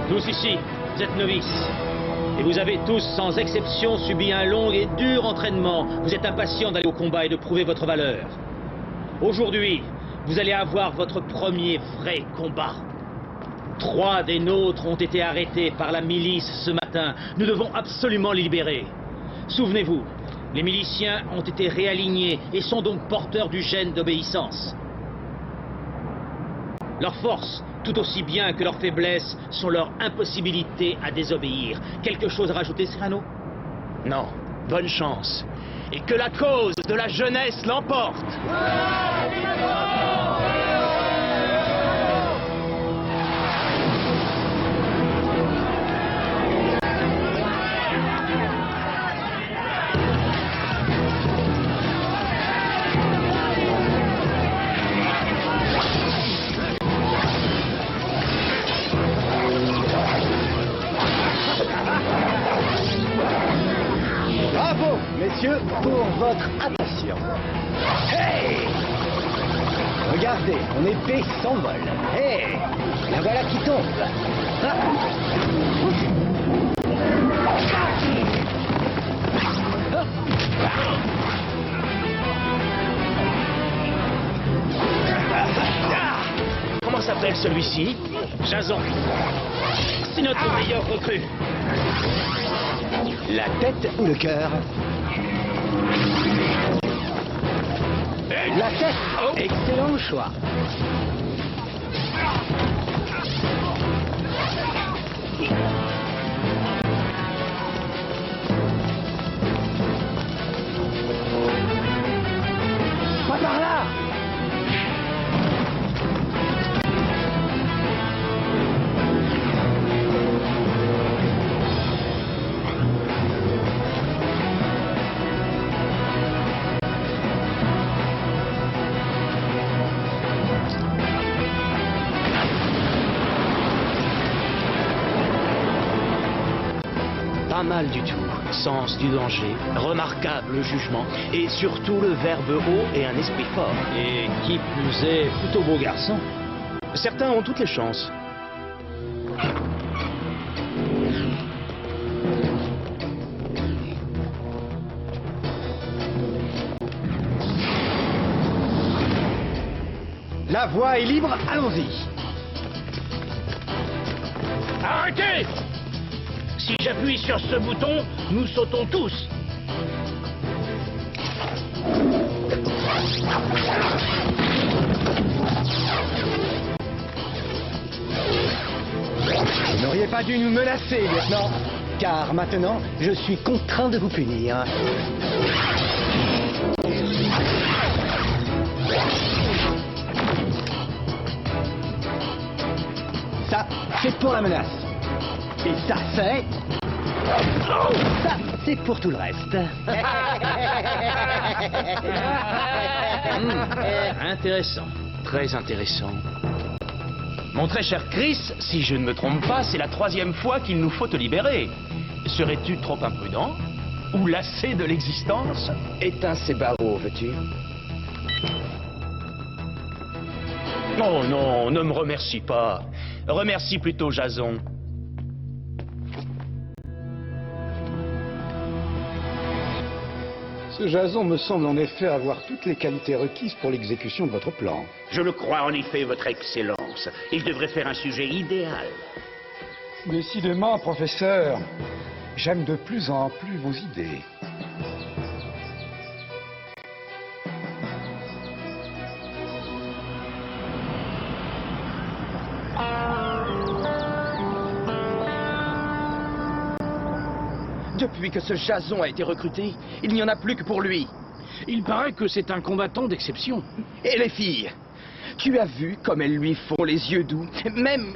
Tous ici, vous êtes novices. Et vous avez tous, sans exception, subi un long et dur entraînement. Vous êtes impatients d'aller au combat et de prouver votre valeur. Aujourd'hui, vous allez avoir votre premier vrai combat. 3 des nôtres ont été arrêtés par la milice ce matin. Nous devons absolument les libérer. Souvenez-vous, les miliciens ont été réalignés et sont donc porteurs du gène d'obéissance. Leur force, tout aussi bien que leur faiblesse, sont leur impossibilité à désobéir. Quelque chose à rajouter, Cyrano? Non, bonne chance. Et que la cause de la jeunesse l'emporte. Bravo, messieurs, pour votre attention. Hey! Regardez, mon épée s'envole. Hey! La voilà qui tombe. Ah! Comment s'appelle celui-ci? Jason, c'est notre meilleur recrue. La tête ou le cœur? La tête. Excellent choix. Pas par là. Pas mal du tout. Sens du danger, remarquable jugement, et surtout le verbe haut et un esprit fort. Et qui plus est, plutôt beau garçon. Certains ont toutes les chances. La voie est libre, allons-y. Arrêtez! Si j'appuie sur ce bouton, nous sautons tous. Vous n'auriez pas dû nous menacer, lieutenant, car maintenant, je suis contraint de vous punir. Ça, c'est pour la menace. Et ça, c'est... Ça, c'est pour tout le reste. Intéressant. Très intéressant. Mon très cher Chris, si je ne me trompe pas, c'est la 3e fois qu'il nous faut te libérer. Serais-tu trop imprudent? Ou lassé de l'existence? Éteins ces barreaux, veux-tu? Oh non, ne me remercie pas. Remercie plutôt Jason. Ce Jason me semble en effet avoir toutes les qualités requises pour l'exécution de votre plan. Je le crois en effet, votre Excellence. Il devrait faire un sujet idéal. Décidément, professeur, j'aime de plus en plus vos idées. Depuis que ce Jason a été recruté, il n'y en a plus que pour lui. Il paraît que c'est un combattant d'exception. Et les filles? Tu as vu comme elles lui font les yeux doux? Même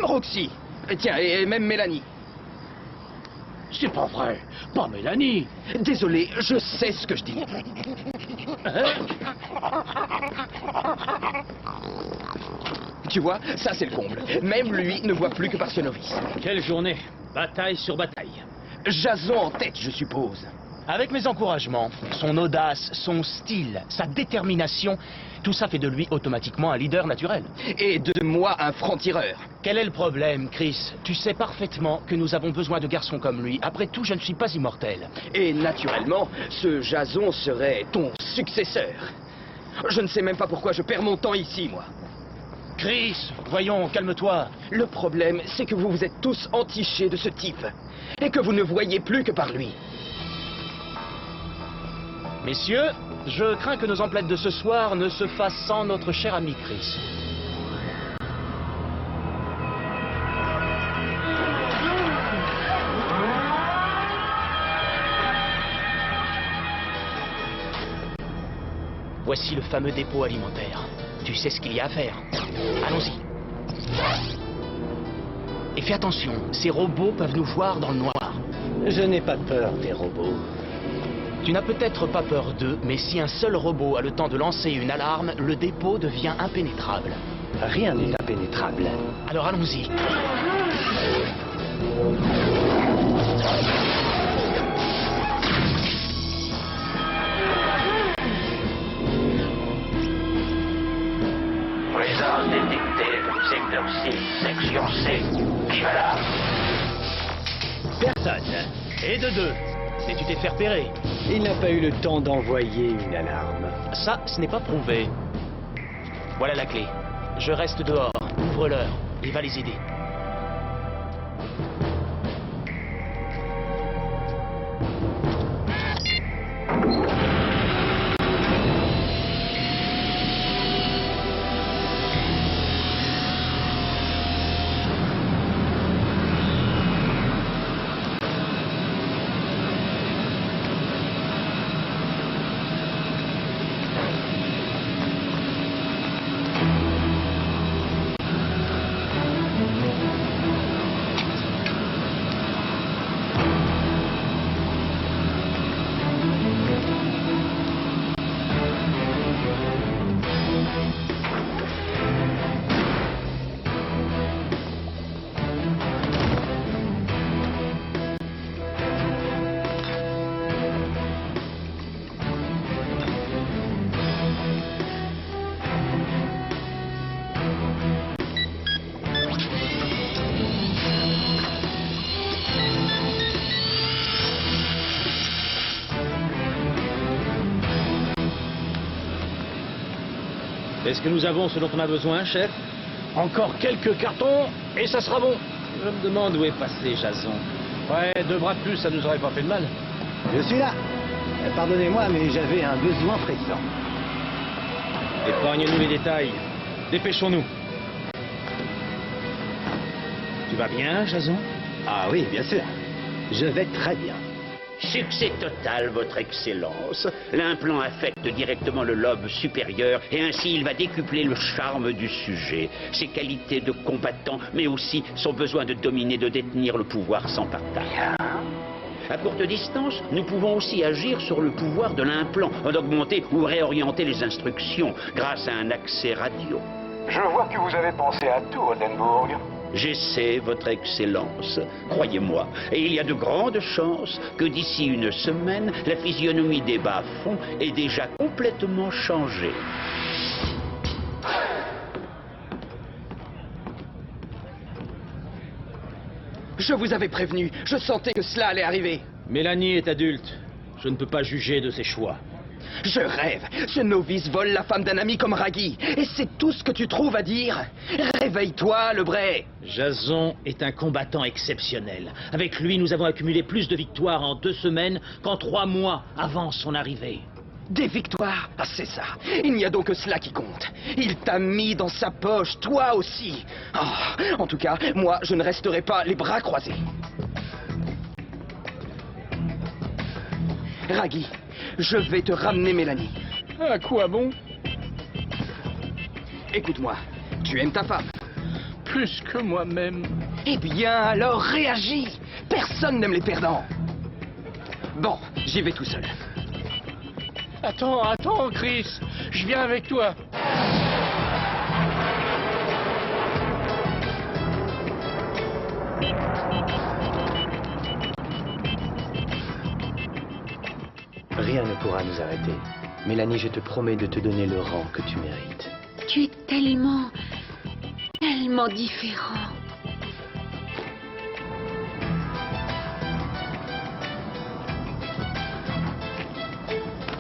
Roxy. Tiens, et même Mélanie. C'est pas vrai. Pas Mélanie. Désolé, je sais ce que je dis. Tu vois, ça c'est le comble. Même lui ne voit plus que par ce novice. Quelle journée. Bataille sur bataille. Jason en tête, je suppose. Avec mes encouragements, son audace, son style, sa détermination, tout ça fait de lui automatiquement un leader naturel. Et de moi un franc-tireur. Quel est le problème, Chris? Tu sais parfaitement que nous avons besoin de garçons comme lui. Après tout, je ne suis pas immortel. Et naturellement, ce Jason serait ton successeur. Je ne sais même pas pourquoi je perds mon temps ici, moi. Chris, voyons, calme-toi. Le problème, c'est que vous vous êtes tous entichés de ce type. Et que vous ne voyez plus que par lui. Messieurs, je crains que nos emplettes de ce soir ne se fassent sans notre cher ami Chris. Voici le fameux dépôt alimentaire. Tu sais ce qu'il y a à faire. Allons-y. Et fais attention, ces robots peuvent nous voir dans le noir. Je n'ai pas peur des robots. Tu n'as peut-être pas peur d'eux, mais si un seul robot a le temps de lancer une alarme, le dépôt devient impénétrable. Rien n'est impénétrable. Alors allons-y. Présence détectée, secteur 6, section C. Qui va là? Personne. Et de deux. Et tu t'es fait repérer. Il n'a pas eu le temps d'envoyer une alarme. Ça, ce n'est pas prouvé. Voilà la clé. Je reste dehors. Ouvre-leur. Il va les aider. Est-ce que nous avons ce dont on a besoin, chef? Encore quelques cartons et ça sera bon. Je me demande où est passé Jason. Ouais, 2 bras de plus, ça nous aurait pas fait de mal. Je suis là. Pardonnez-moi, mais j'avais un besoin pressant. Épargne-nous les détails. Dépêchons-nous. Tu vas bien, Jason? Ah oui, bien sûr. Je vais très bien. Succès total, votre excellence. L'implant affecte directement le lobe supérieur et ainsi il va décupler le charme du sujet, ses qualités de combattant, mais aussi son besoin de dominer, de détenir le pouvoir sans partage. À courte distance, nous pouvons aussi agir sur le pouvoir de l'implant, en augmenter ou réorienter les instructions grâce à un accès radio. Je vois que vous avez pensé à tout, Oldenburg. J'essaie, votre excellence, croyez-moi, et il y a de grandes chances que d'ici une semaine, la physionomie des bas-fonds ait déjà complètement changé. Je vous avais prévenu, je sentais que cela allait arriver. Mélanie est adulte. Je ne peux pas juger de ses choix. Je rêve. Ce novice vole la femme d'un ami comme Raggy. Et c'est tout ce que tu trouves à dire? Réveille-toi, le Bray. Jason est un combattant exceptionnel. Avec lui, nous avons accumulé plus de victoires en 2 semaines qu'en 3 mois avant son arrivée. Des victoires? Ah, c'est ça. Il n'y a donc que cela qui compte. Il t'a mis dans sa poche, toi aussi. Ah, en tout cas, moi, je ne resterai pas les bras croisés. Raggy, je vais te ramener Mélanie. À quoi bon? Écoute-moi, tu aimes ta femme. Plus que moi-même. Eh bien, alors réagis. Personne n'aime les perdants. Bon, j'y vais tout seul. Attends, Chris. Je viens avec toi. rien ne pourra nous arrêter. Mélanie, je te promets de te donner le rang que tu mérites. Tu es tellement différent.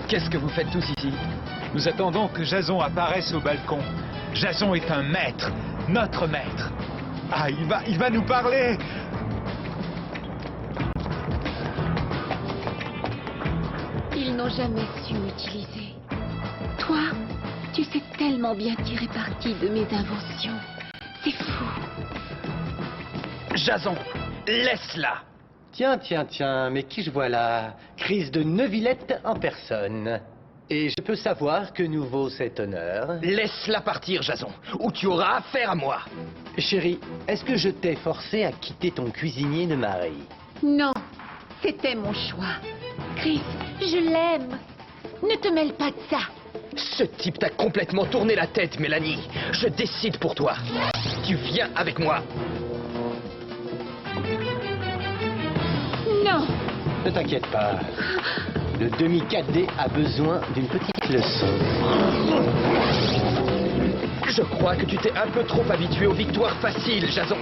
Qu'est-ce que vous faites tous ici? Nous attendons que Jason apparaisse au balcon. Jason est un maître, notre maître. Ah, il va nous parler. Ils n'ont jamais su m'utiliser. Toi, tu sais tellement bien tirer parti de mes inventions. C'est fou. Jason, laisse-la. Tiens, mais qui je vois là? Chris de Neuvillette en personne. Et je peux savoir que nous vaut cet honneur? Laisse-la partir, Jason, ou tu auras affaire à moi. Chérie, est-ce que je t'ai forcé à quitter ton cuisinier de mari? Non, c'était mon choix. Chris, je l'aime. Ne te mêle pas de ça. Ce type t'a complètement tourné la tête, Mélanie. Je décide pour toi. Tu viens avec moi. Non. Ne t'inquiète pas. Le demi-4D a besoin d'une petite leçon. Je crois que tu t'es un peu trop habitué aux victoires faciles, Jason.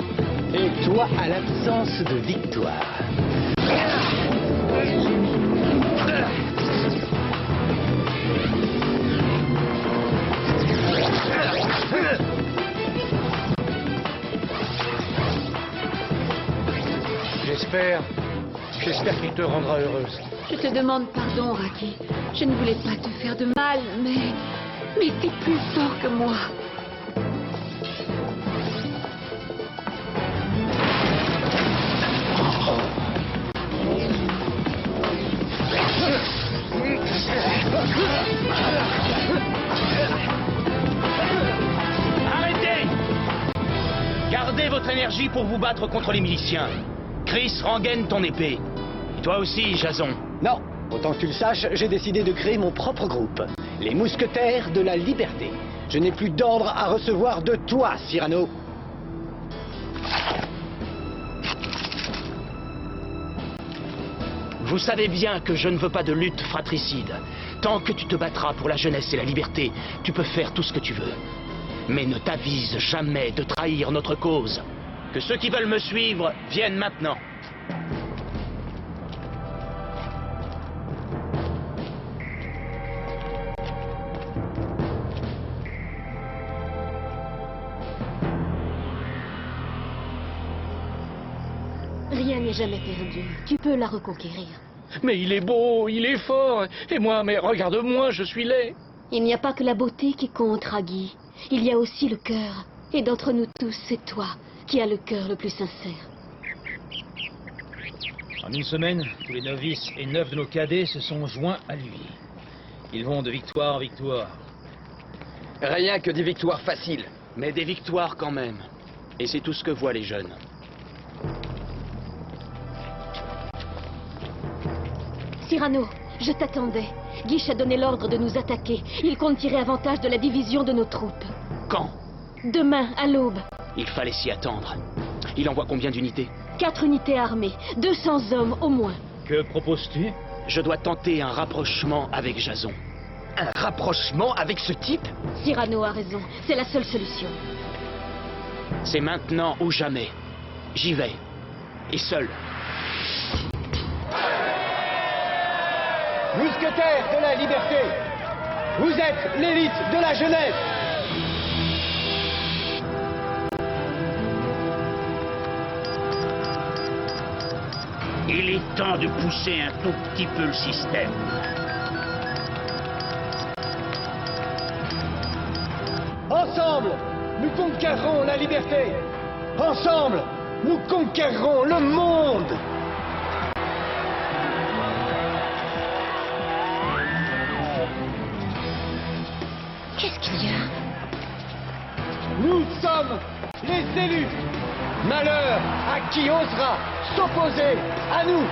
Et toi à l'absence de victoire. J'espère qu'il te rendra heureuse. Je te demande pardon, Raki. Je ne voulais pas te faire de mal, mais t'es plus fort que moi. Arrêtez! Gardez votre énergie pour vous battre contre les miliciens. Chris, rengaine ton épée. Et toi aussi, Jason. Non, autant que tu le saches, j'ai décidé de créer mon propre groupe. Les Mousquetaires de la Liberté. Je n'ai plus d'ordre à recevoir de toi, Cyrano. Vous savez bien que je ne veux pas de lutte fratricide. Tant que tu te battras pour la jeunesse et la liberté, tu peux faire tout ce que tu veux. Mais ne t'avise jamais de trahir notre cause. Que ceux qui veulent me suivre viennent maintenant. Rien n'est jamais perdu. Tu peux la reconquérir. Mais il est beau, il est fort. Et moi, mais regarde-moi, je suis laid. Il n'y a pas que la beauté qui compte, Raggy. Il y a aussi le cœur. Et d'entre nous tous, c'est toi qui as le cœur le plus sincère. En une semaine, tous les novices et 9 de nos cadets se sont joints à lui. Ils vont de victoire en victoire. Rien que des victoires faciles. Mais des victoires quand même. Et c'est tout ce que voient les jeunes. Cyrano, je t'attendais. Guiche a donné l'ordre de nous attaquer. Il compte tirer avantage de la division de nos troupes. Quand? Demain, à l'aube. Il fallait s'y attendre. Il envoie combien d'unités? 4 unités armées, 200 hommes au moins. Que proposes-tu? Je dois tenter un rapprochement avec Jason. Un rapprochement avec ce type? Cyrano a raison, c'est la seule solution. C'est maintenant ou jamais. J'y vais. Et seul. Mousquetaires de la Liberté, vous êtes l'élite de la jeunesse. Il est temps de pousser un tout petit peu le système. Ensemble, nous conquérerons la liberté. Ensemble, nous conquérerons le monde. Qu'est-ce qu'il y a? Nous sommes les élus. Malheur à qui osera s'opposer à nous.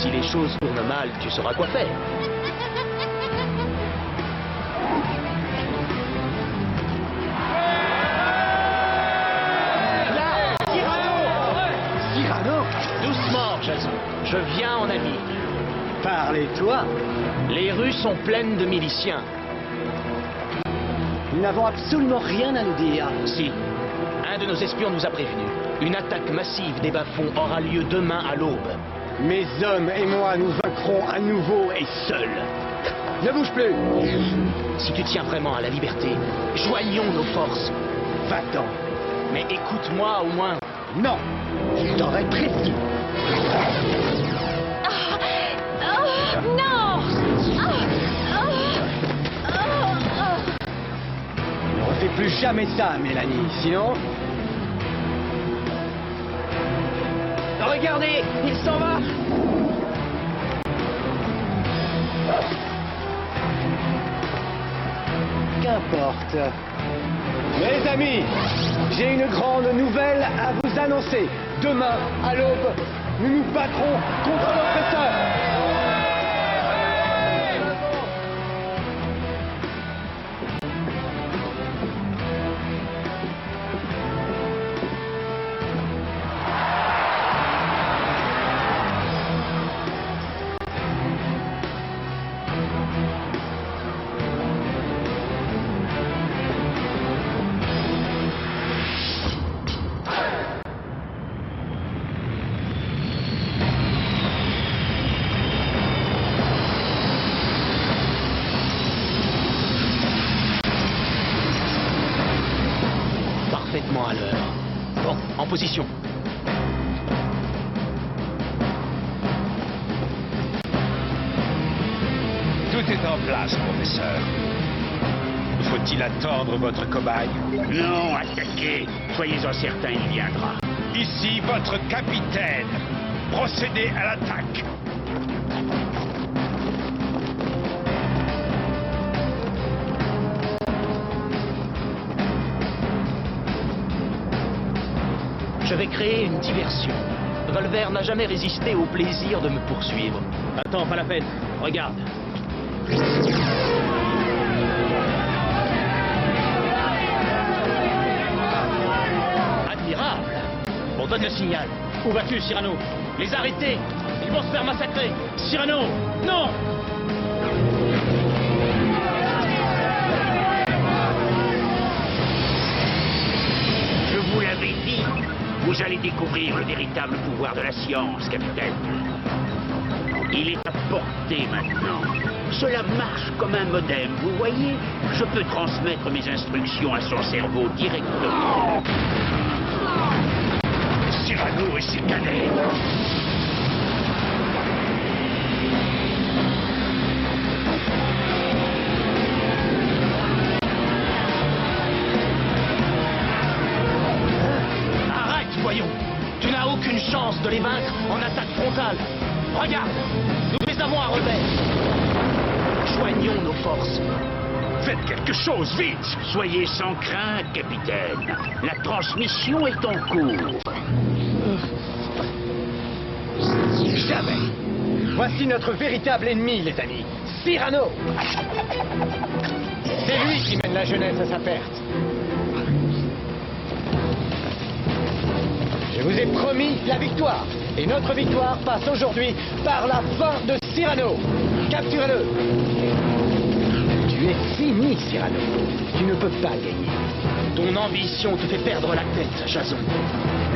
Si les choses tournent mal, tu sauras quoi faire. Là, Cyrano! doucement, Jason. Je viens en ami. Parlez-toi! Les rues sont pleines de miliciens. Nous n'avons absolument rien à nous dire. Si. Un de nos espions nous a prévenus. Une attaque massive des bas-fonds aura lieu demain à l'aube. Mes hommes et moi nous vaincrons à nouveau et seuls. Ne bouge plus! Si tu tiens vraiment à la liberté, joignons nos forces. Va-t'en! Mais écoute-moi au moins. Non! Je t'aurais prévenu! Non! Ne refais plus jamais ça, Mélanie, sinon... Regardez, il s'en va. Qu'importe. Mes amis, j'ai une grande nouvelle à vous annoncer. Demain, à l'aube, nous nous battrons contre l'oppresseur. Parfaitement à l'heure. Bon, en position. Tout est en place, professeur. Faut-il attendre votre cobaye? Non, attaquez. Soyez-en certains, il viendra. Ici votre capitaine. Procédez à l'attaque. Je vais créer une diversion. Volver n'a jamais résisté au plaisir de me poursuivre. Attends, pas la peine. Regarde. Admirable. On donne le signal. Où vas-tu, Cyrano? Les arrêter. Ils vont se faire massacrer. Cyrano! Non! Je vous l'avais dit. Vous allez découvrir le véritable pouvoir de la science, capitaine. Il est à portée maintenant. Cela marche comme un modem, vous voyez? Je peux transmettre mes instructions à son cerveau directement. Cyrano et ses cadets. Arrête, voyons. Tu n'as aucune chance de les vaincre en attaque frontale. Regarde, nous les avons à revers. Joignons nos forces. Faites quelque chose, vite! Soyez sans crainte, capitaine. La transmission est en cours. Jamais! Voici notre véritable ennemi, les amis. Cyrano! C'est lui qui mène la jeunesse à sa perte. Je vous ai promis la victoire. Et notre victoire passe aujourd'hui par la fin de Cyrano. Capturez-le! Tu es fini, Cyrano. Tu ne peux pas gagner. Ton ambition te fait perdre la tête, Jason.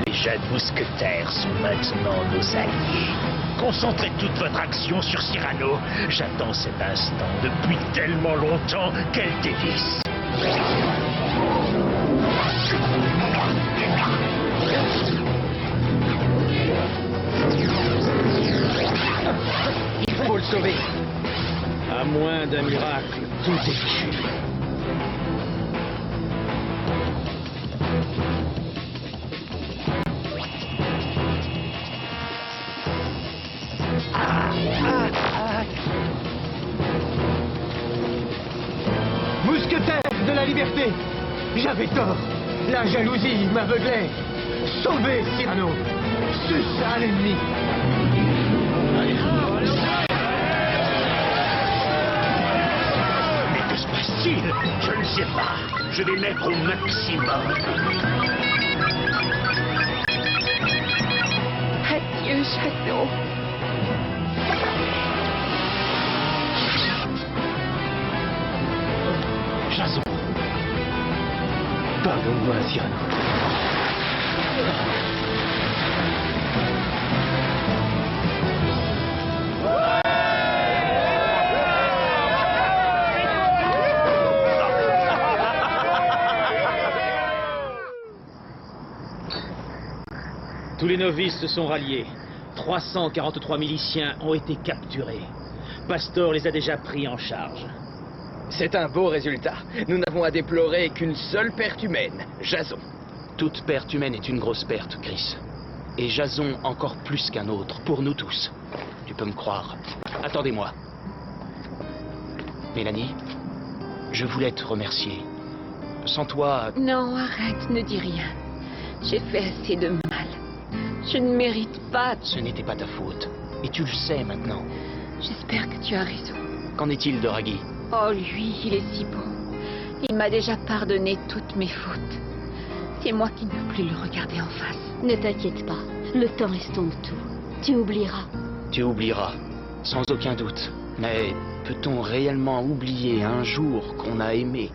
Les jeunes mousquetaires sont maintenant nos alliés. Concentrez toute votre action sur Cyrano. J'attends cet instant depuis tellement longtemps. Quel délice! Il faut le sauver. À moins d'un miracle, tout est fichu. Mousquetaire de la liberté. J'avais tort. La jalousie m'aveuglait. Sauvez Cyrano. Suce à l'ennemi. Allez. pas. Je vais mettre au maximum. Adieu, Jason. Jason. Pardonne-moi, Cyrano. Tous les novices se sont ralliés. 343 miliciens ont été capturés. Pastor les a déjà pris en charge. C'est un beau résultat. Nous n'avons à déplorer qu'une seule perte humaine, Jason. Toute perte humaine est une grosse perte, Chris. Et Jason encore plus qu'un autre, pour nous tous. Tu peux me croire. Attendez-moi. Mélanie, je voulais te remercier. Sans toi... Non, arrête, ne dis rien. J'ai fait assez de mal. Je ne mérite pas... Ce n'était pas ta faute. Et tu le sais maintenant. J'espère que tu as raison. Qu'en est-il de Raggy? Oh, lui, il est si bon. Il m'a déjà pardonné toutes mes fautes. C'est moi qui ne peux plus le regarder en face. Ne t'inquiète pas, le temps estompe tout. Tu oublieras. Tu oublieras, sans aucun doute. Mais peut-on réellement oublier un jour qu'on a aimé?